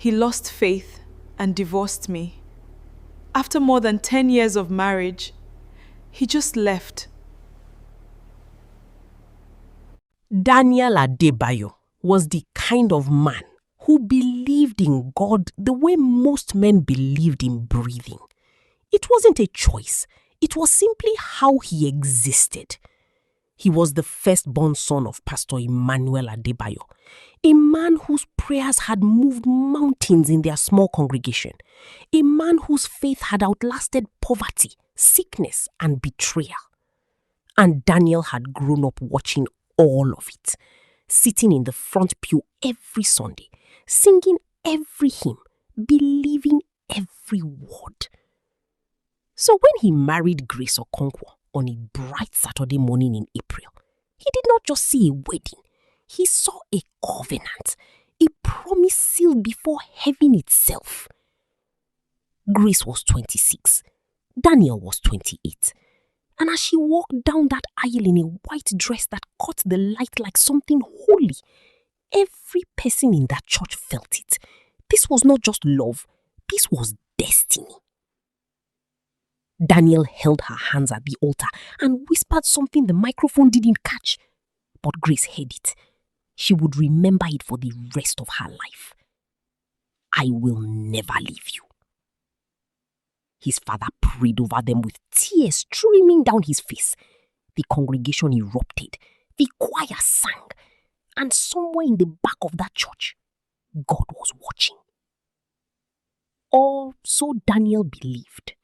He lost faith and divorced me. After more than 10 years of marriage, he just left. Daniel Adebayo was the kind of man who believed in God the way most men believed in breathing. It wasn't a choice. It was simply how he existed. He was the firstborn son of Pastor Emmanuel Adebayo, a man whose prayers had moved mountains in their small congregation, a man whose faith had outlasted poverty, sickness, and betrayal. And Daniel had grown up watching all of it, sitting in the front pew every Sunday, singing every hymn, believing every word. So when he married Grace Okonkwo on a bright Saturday morning in April, he did not just see a wedding. He saw a covenant, a promise sealed before heaven itself. Grace was 26. Daniel was 28. And as she walked down that aisle in a white dress that caught the light like something holy, every person in that church felt it. This was not just love, this was destiny. Daniel held her hands at the altar and whispered something the microphone didn't catch. But Grace heard it. She would remember it for the rest of her life. I will never leave you. His father prayed over them with tears streaming down his face. The congregation erupted. The choir sang. And somewhere in the back of that church, God was watching. Or so Daniel believed.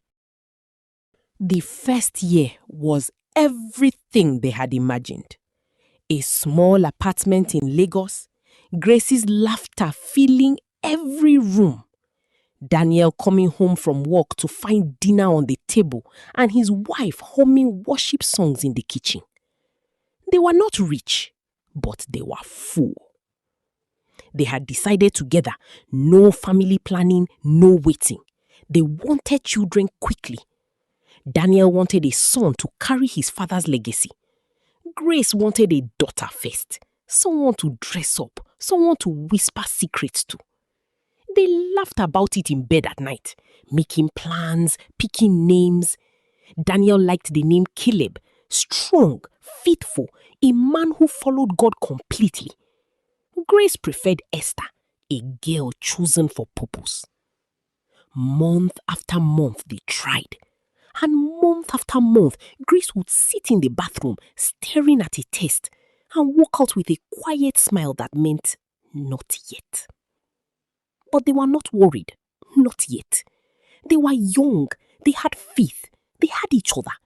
The first year was everything they had imagined. A small apartment in Lagos, Grace's laughter filling every room, Daniel coming home from work to find dinner on the table and his wife humming worship songs in the kitchen. They were not rich, but they were full. They had decided together, no family planning, no waiting. They wanted children quickly. Daniel wanted a son to carry his father's legacy. Grace wanted a daughter first, someone to dress up, someone to whisper secrets to. They laughed about it in bed at night, making plans, picking names. Daniel liked the name Caleb, strong, faithful, a man who followed God completely. Grace preferred Esther, a girl chosen for purpose. Month after month they tried. And month after month, Grace would sit in the bathroom staring at a test and walk out with a quiet smile that meant not yet. But they were not worried, not yet. They were young, they had faith, they had each other.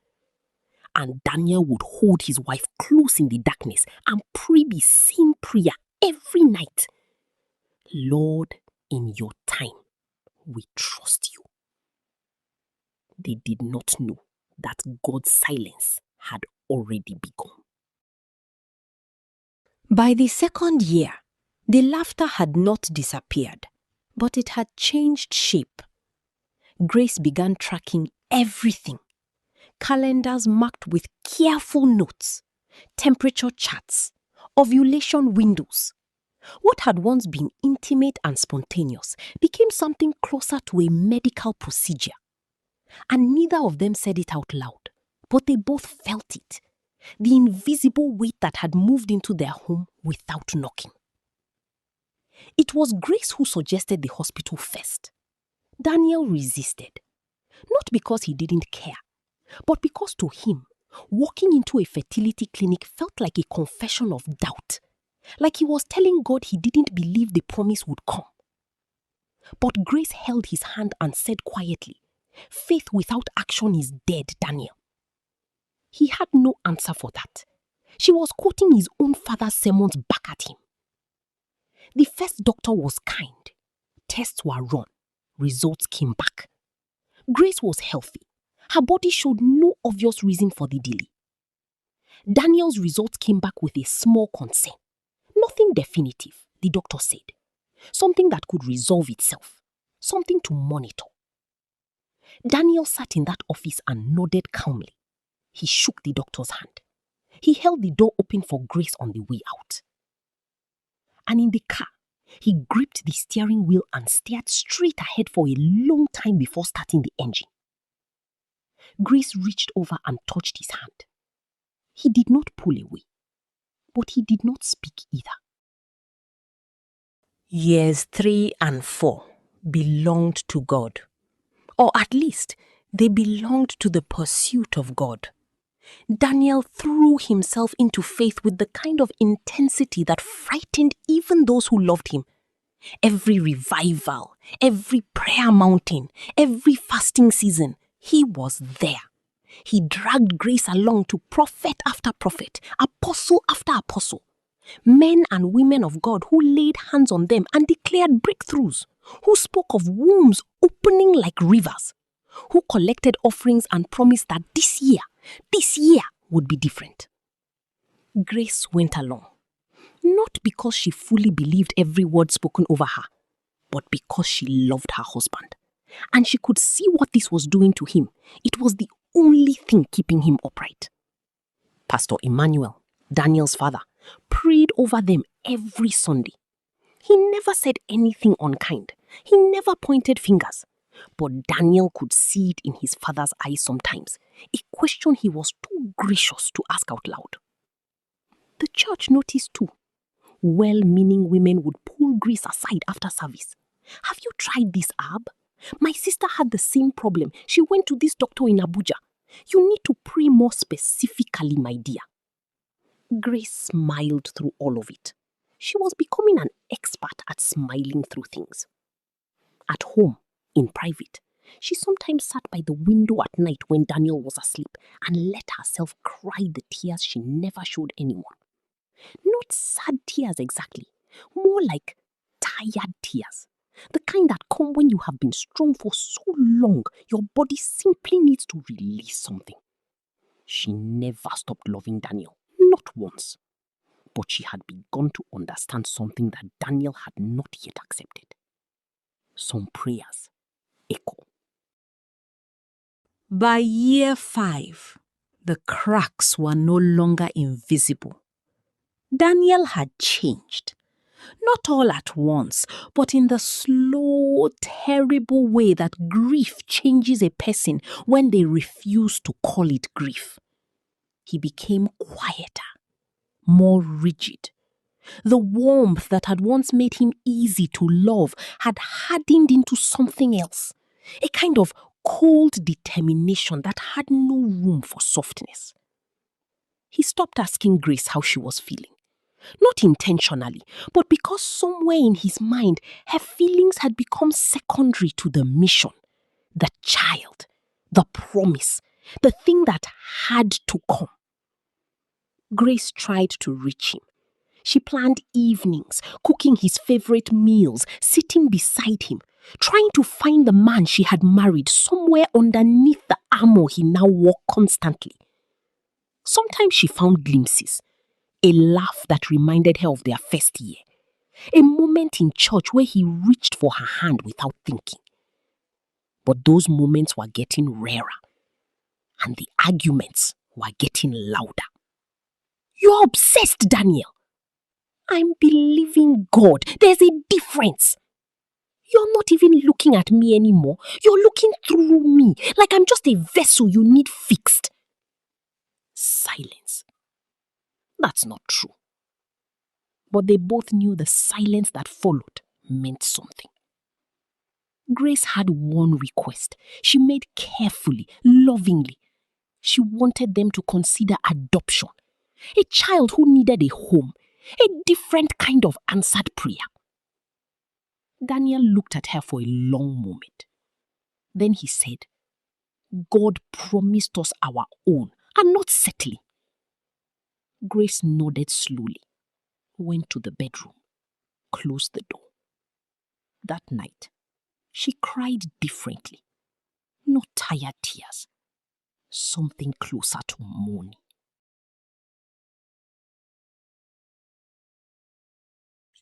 And Daniel would hold his wife close in the darkness and pray the same prayer every night. Lord, in your time, we trust you. They did not know that God's silence had already begun. By the second year, the laughter had not disappeared, but it had changed shape. Grace began tracking everything. Calendars marked with careful notes, temperature charts, ovulation windows. What had once been intimate and spontaneous became something closer to a medical procedure. And neither of them said it out loud, but they both felt it. The invisible weight that had moved into their home without knocking. It was Grace who suggested the hospital first. Daniel resisted. Not because he didn't care, but because to him, walking into a fertility clinic felt like a confession of doubt. Like he was telling God he didn't believe the promise would come. But Grace held his hand and said quietly, "Faith without action is dead, Daniel." He had no answer for that. She was quoting his own father's sermons back at him. The first doctor was kind. Tests were run. Results came back. Grace was healthy. Her body showed no obvious reason for the delay. Daniel's results came back with a small concern. Nothing definitive, the doctor said. Something that could resolve itself. Something to monitor. Daniel sat in that office and nodded calmly. He shook the doctor's hand. He held the door open for Grace on the way out. And in the car, He gripped the steering wheel and stared straight ahead for a long time before starting the engine. Grace reached over and touched his hand. He did not pull away, but he did not speak either. Years 3 and 4 belonged to God, or at least they belonged to the pursuit of God. Daniel threw himself into faith with the kind of intensity that frightened even those who loved him. Every revival, every prayer mountain, every fasting season, he was there. He dragged Grace along to prophet after prophet, apostle after apostle. Men and women of God who laid hands on them and declared breakthroughs, who spoke of wombs opening like rivers, who collected offerings and promised that this year would be different. Grace went along, not because she fully believed every word spoken over her, but because she loved her husband. And she could see what this was doing to him. It was the only thing keeping him upright. Pastor Emmanuel, Daniel's father, prayed over them every Sunday. He never said anything unkind. He never pointed fingers. But Daniel could see it in his father's eyes sometimes, a question he was too gracious to ask out loud. The church noticed too. Well-meaning women would pull Grace aside after service. Have you tried this herb? My sister had the same problem. She went to this doctor in Abuja. You need to pray more specifically, my dear. Grace smiled through all of it. She was becoming an expert at smiling through things. At home, in private, she sometimes sat by the window at night when Daniel was asleep and let herself cry the tears she never showed anyone. Not sad tears exactly, more like tired tears. The kind that come when you have been strong for so long, your body simply needs to release something. She never stopped loving Daniel, not once. But she had begun to understand something that Daniel had not yet accepted. Some prayers echo. By year 5, the cracks were no longer invisible. Daniel had changed. Not all at once, but in the slow, terrible way that grief changes a person when they refuse to call it grief. He became quieter, more rigid. The warmth that had once made him easy to love had hardened into something else, a kind of cold determination that had no room for softness. He stopped asking Grace how she was feeling. Not intentionally, but because somewhere in his mind, her feelings had become secondary to the mission, the child, the promise, the thing that had to come. Grace tried to reach him. She planned evenings, cooking his favorite meals, sitting beside him, trying to find the man she had married somewhere underneath the armor he now wore constantly. Sometimes she found glimpses. A laugh that reminded her of their first year. A moment in church where he reached for her hand without thinking. But those moments were getting rarer. And the arguments were getting louder. You're obsessed, Daniel. I'm believing God. There's a difference. You're not even looking at me anymore. You're looking through me, like I'm just a vessel you need fixed. Silence. That's not true. But they both knew the silence that followed meant something. Grace had one request. She made carefully, lovingly. She wanted them to consider adoption. A child who needed a home. A different kind of answered prayer. Daniel looked at her for a long moment. Then he said, God promised us our own and not settling. Grace nodded slowly, went to the bedroom, closed the door. That night, she cried differently. Not tired tears. Something closer to mourning.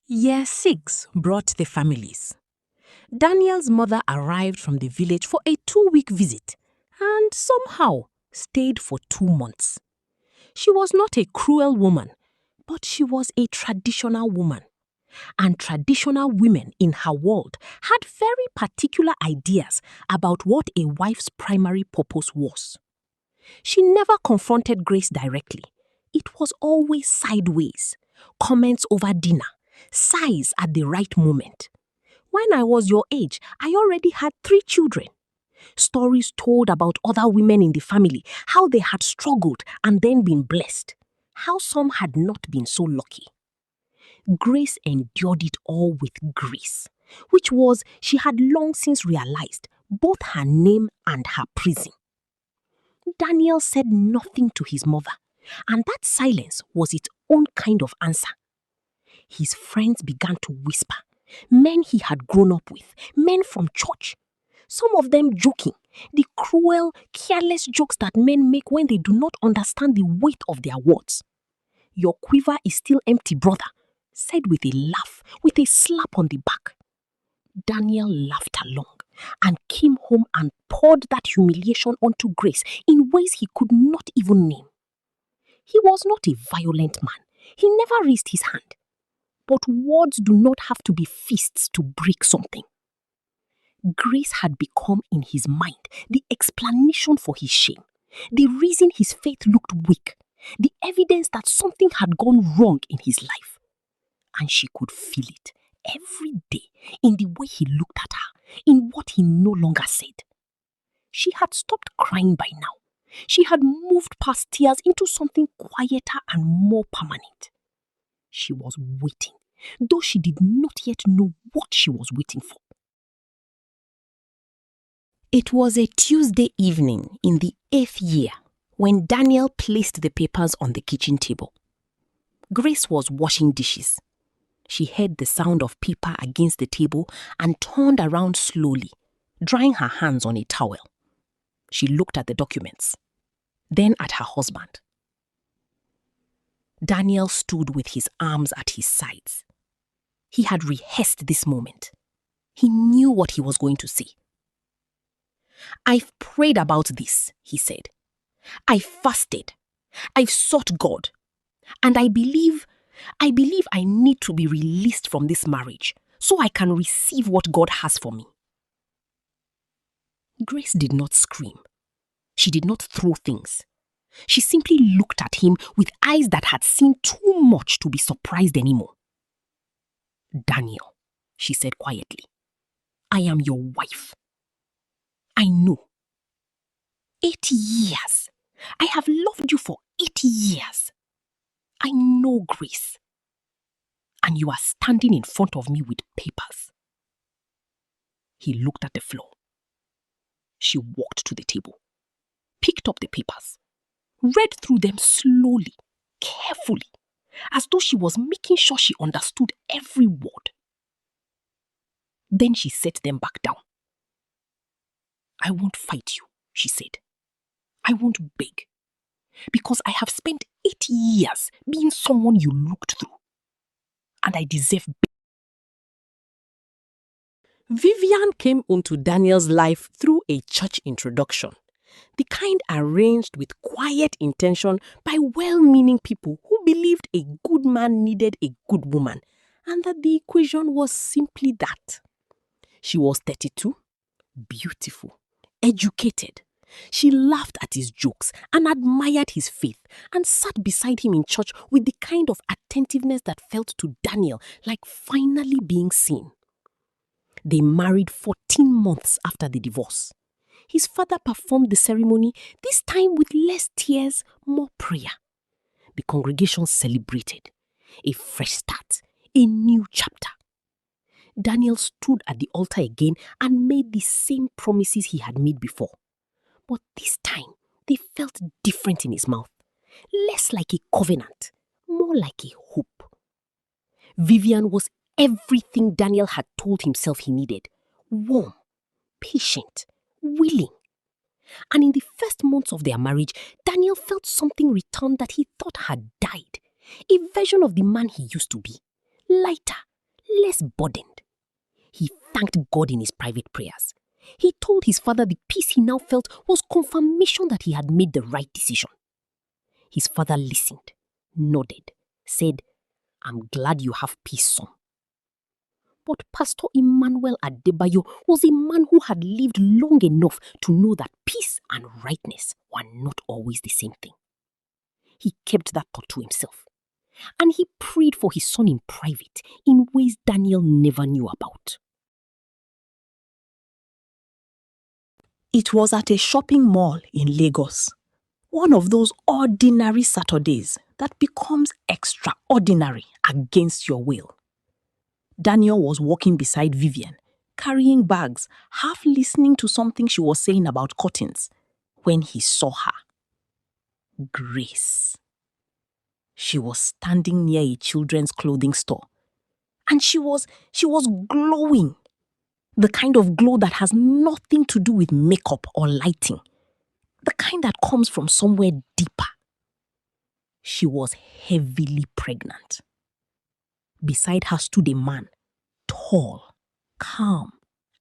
Year 6 brought the families. Daniel's mother arrived from the village for a 2-week visit and somehow stayed for 2 months. She was not a cruel woman, but she was a traditional woman. And traditional women in her world had very particular ideas about what a wife's primary purpose was. She never confronted Grace directly. It was always sideways, comments over dinner, sighs at the right moment. When I was your age, I already had 3 children. Stories told about other women in the family, how they had struggled and then been blessed, how some had not been so lucky. Grace endured it all with grace, which was, she had long since realized, both her name and her prison. Daniel said nothing to his mother, and that silence was its own kind of answer. His friends began to whisper, men he had grown up with, men from church. Some of them joking, the cruel, careless jokes that men make when they do not understand the weight of their words. Your quiver is still empty, brother, said with a laugh, with a slap on the back. Daniel laughed along and came home and poured that humiliation onto Grace in ways he could not even name. He was not a violent man. He never raised his hand. But words do not have to be fists to break something. Grace had become in his mind the explanation for his shame, the reason his faith looked weak, the evidence that something had gone wrong in his life. And she could feel it every day in the way he looked at her, in what he no longer said. She had stopped crying by now. She had moved past tears into something quieter and more permanent. She was waiting, though she did not yet know what she was waiting for. It was a Tuesday evening in the 8th year when Daniel placed the papers on the kitchen table. Grace was washing dishes. She heard the sound of paper against the table and turned around slowly, drying her hands on a towel. She looked at the documents, then at her husband. Daniel stood with his arms at his sides. He had rehearsed this moment. He knew what he was going to say. I've prayed about this, he said. I fasted. I've sought God. And I believe I need to be released from this marriage so I can receive what God has for me. Grace did not scream. She did not throw things. She simply looked at him with eyes that had seen too much to be surprised anymore. Daniel, she said quietly, I am your wife. I know. 8 years. I have loved you for 8 years. I know, Grace. And you are standing in front of me with papers. He looked at the floor. She walked to the table, picked up the papers, read through them slowly, carefully, as though she was making sure she understood every word. Then she set them back down. I won't fight you, she said. I won't beg, because I have spent 8 years being someone you looked through, and I deserve better. Vivian came into Daniel's life through a church introduction, the kind arranged with quiet intention by well-meaning people who believed a good man needed a good woman, and that the equation was simply that. She was 32, beautiful, educated. She laughed at his jokes and admired his faith and sat beside him in church with the kind of attentiveness that felt to Daniel like finally being seen. They married 14 months after the divorce. His father performed the ceremony, this time with less tears, more prayer. The congregation celebrated. A fresh start, a new chapter. Daniel stood at the altar again and made the same promises he had made before. But this time, they felt different in his mouth. Less like a covenant, more like a hope. Vivian was everything Daniel had told himself he needed. Warm, patient, willing. And in the first months of their marriage, Daniel felt something return that he thought had died. A version of the man he used to be. Lighter, less burdened. He thanked God in his private prayers. He told his father the peace he now felt was confirmation that he had made the right decision. His father listened, nodded, said, I'm glad you have peace, son. But Pastor Emmanuel Adebayo was a man who had lived long enough to know that peace and rightness were not always the same thing. He kept that thought to himself, and he prayed for his son in private in ways Daniel never knew about. It was at a shopping mall in Lagos. One of those ordinary Saturdays that becomes extraordinary against your will. Daniel was walking beside Vivian, carrying bags, half listening to something she was saying about curtains, when he saw her. Grace. She was standing near a children's clothing store, and she was glowing. The kind of glow that has nothing to do with makeup or lighting. The kind that comes from somewhere deeper. She was heavily pregnant. Beside her stood a man, tall, calm,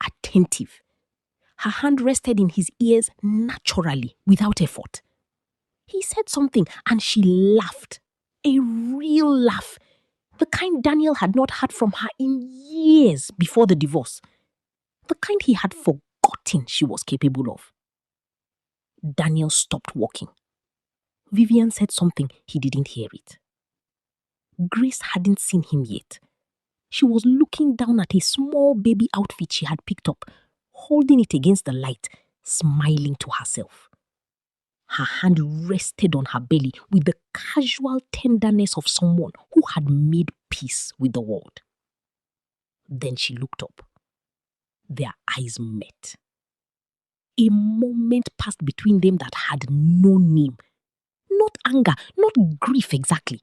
attentive. Her hand rested in his ears naturally, without effort. He said something and she laughed. A real laugh. The kind Daniel had not heard from her in years before the divorce. The kind he had forgotten she was capable of. Daniel stopped walking. Vivian said something, he didn't hear it. Grace hadn't seen him yet. She was looking down at a small baby outfit she had picked up, holding it against the light, smiling to herself. Her hand rested on her belly with the casual tenderness of someone who had made peace with the world. Then she looked up. Their eyes met. A moment passed between them that had no name. Not anger, not grief exactly.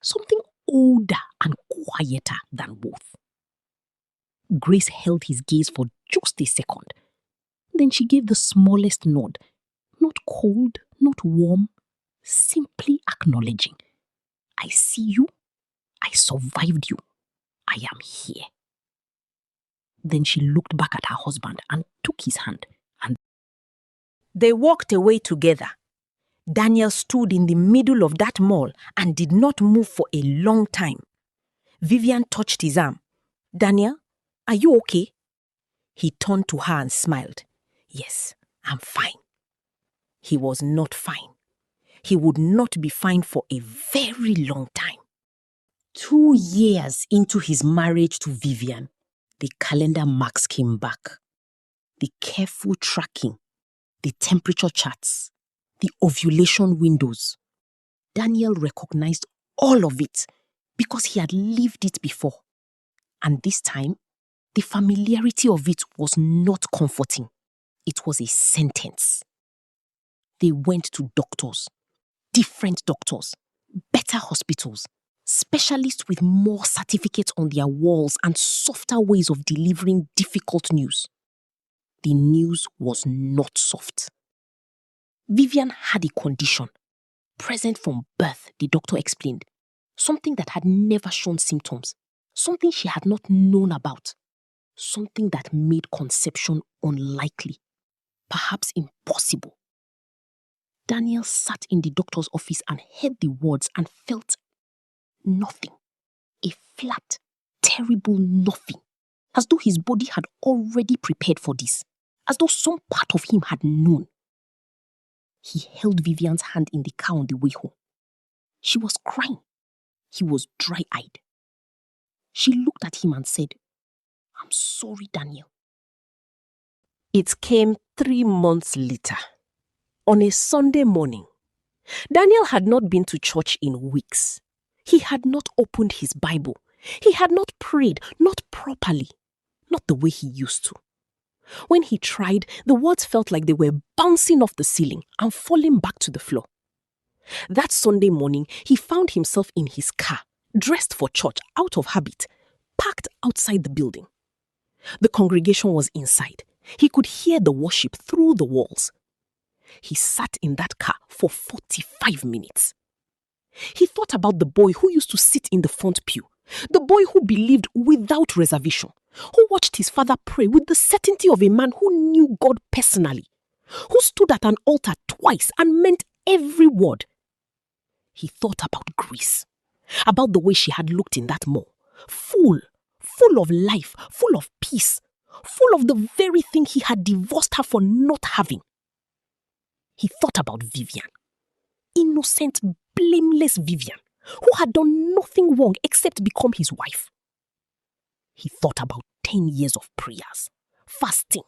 Something older and quieter than both. Grace held his gaze for just a second. Then she gave the smallest nod. Not cold, not warm, simply acknowledging. I see you. I survived you. I am here. Then she looked back at her husband and took his hand. And they walked away together. Daniel stood in the middle of that mall and did not move for a long time. Vivian touched his arm. Daniel, are you okay? He turned to her and smiled. Yes, I'm fine. He was not fine. He would not be fine for a very long time. 2 years into his marriage to Vivian, the calendar marks came back. The careful tracking, the temperature charts, the ovulation windows. Daniel recognized all of it because he had lived it before. And this time, the familiarity of it was not comforting. It was a sentence. They went to doctors, different doctors, better hospitals, specialists with more certificates on their walls and softer ways of delivering difficult news. The news was not soft. Vivian had a condition, present from birth, the doctor explained. Something that had never shown symptoms. Something she had not known about. Something that made conception unlikely, perhaps impossible. Daniel sat in the doctor's office and heard the words and felt nothing. A flat, terrible nothing. As though his body had already prepared for this. As though some part of him had known. He held Vivian's hand in the car on the way home. She was crying. He was dry-eyed. She looked at him and said, I'm sorry, Daniel. It came 3 months later, on a Sunday morning. Daniel had not been to church in weeks. He had not opened his Bible. He had not prayed, not properly, not the way he used to. When he tried, the words felt like they were bouncing off the ceiling and falling back to the floor. That Sunday morning, he found himself in his car, dressed for church out of habit, parked outside the building. The congregation was inside. He could hear the worship through the walls. He sat in that car for 45 minutes. He thought about the boy who used to sit in the front pew, the boy who believed without reservation, who watched his father pray with the certainty of a man who knew God personally, who stood at an altar twice and meant every word. He thought about Grace, about the way she had looked in that mall, full full of life, full of peace, full of the very thing he had divorced her for not having. He thought about Vivian. Innocent, blameless Vivian, who had done nothing wrong except become his wife. He thought about 10 years of prayers, fasting,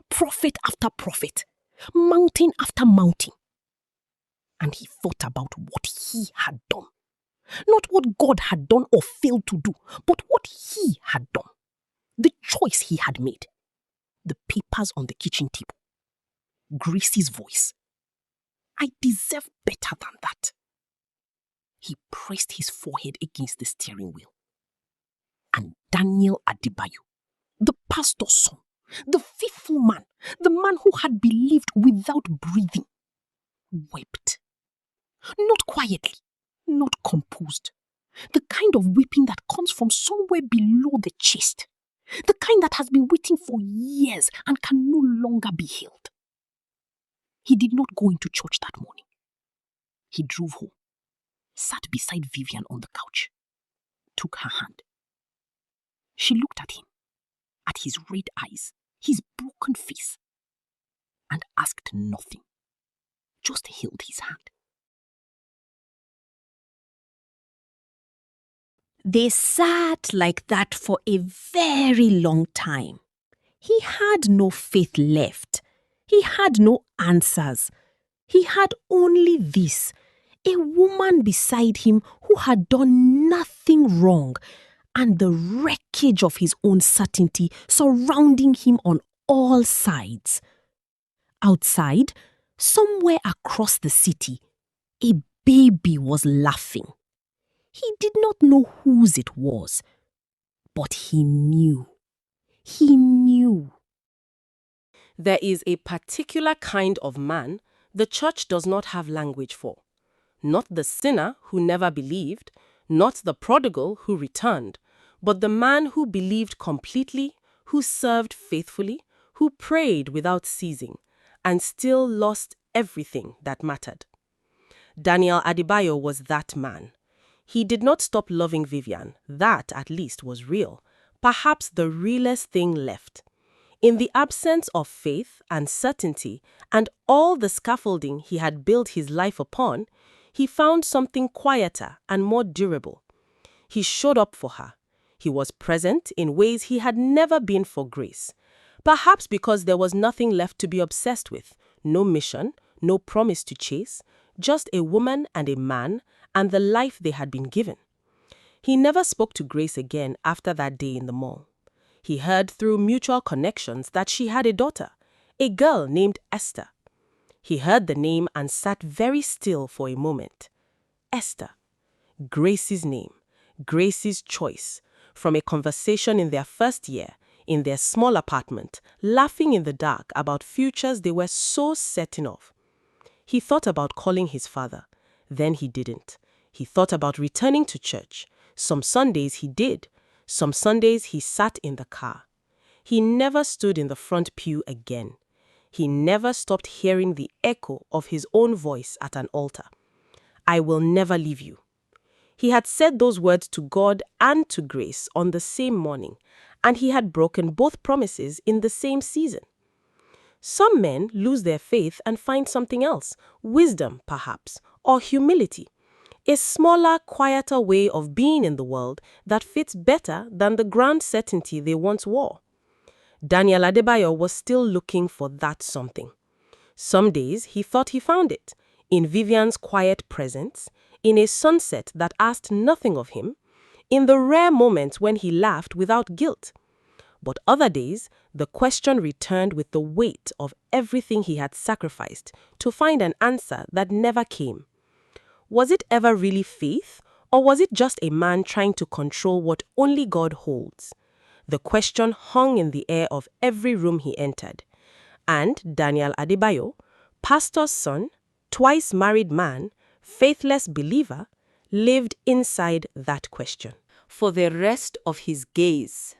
prophet after prophet, mountain after mountain. And he thought about what he had done. Not what God had done or failed to do, but what he had done. The choice he had made. The papers on the kitchen table. Grace's voice. I deserve better than that. He pressed his forehead against the steering wheel. And Daniel Adebayo, the pastor's son, the faithful man, the man who had believed without breathing, wept. Not quietly, not composed. The kind of weeping that comes from somewhere below the chest. The kind that has been waiting for years and can no longer be held. He did not go into church that morning. He drove home, sat beside Vivian on the couch, took her hand. She looked at him, at his red eyes, his broken face, and asked nothing, just held his hand. They sat like that for a very long time. He had no faith left. He had no answers. He had only this, a woman beside him who had done nothing wrong, and the wreckage of his own certainty surrounding him on all sides. Outside, somewhere across the city, a baby was laughing. He did not know whose it was, but he knew. He knew. There is a particular kind of man the church does not have language for. Not the sinner who never believed, not the prodigal who returned, but the man who believed completely, who served faithfully, who prayed without ceasing, and still lost everything that mattered. Daniel Adebayo was that man. He did not stop loving Vivian. That, at least, was real. Perhaps the realest thing left. In the absence of faith and certainty and all the scaffolding he had built his life upon, he found something quieter and more durable. He showed up for her. He was present in ways he had never been for Grace. Perhaps because there was nothing left to be obsessed with. No mission, no promise to chase, just a woman and a man and the life they had been given. He never spoke to Grace again after that day in the mall. He heard through mutual connections that she had a daughter, a girl named Esther. He heard the name and sat very still for a moment. Esther. Grace's name, Grace's choice, from a conversation in their first year, in their small apartment, laughing in the dark about futures they were so certain of. He thought about calling his father. Then he didn't. He thought about returning to church. Some Sundays he did. Some Sundays he sat in the car. He never stood in the front pew again. He never stopped hearing the echo of his own voice at an altar. I will never leave you. He had said those words to God and to Grace on the same morning, and he had broken both promises in the same season. Some men lose their faith and find something else, wisdom perhaps, or humility, a smaller, quieter way of being in the world that fits better than the grand certainty they once wore. Daniel Adebayo was still looking for that something. Some days he thought he found it, in Vivian's quiet presence, in a sunset that asked nothing of him, in the rare moments when he laughed without guilt. But other days, the question returned with the weight of everything he had sacrificed to find an answer that never came. Was it ever really faith, or was it just a man trying to control what only God holds? The question hung in the air of every room he entered. And Daniel Adebayo, pastor's son, twice married man, faithless believer, lived inside that question. For the rest of his gaze,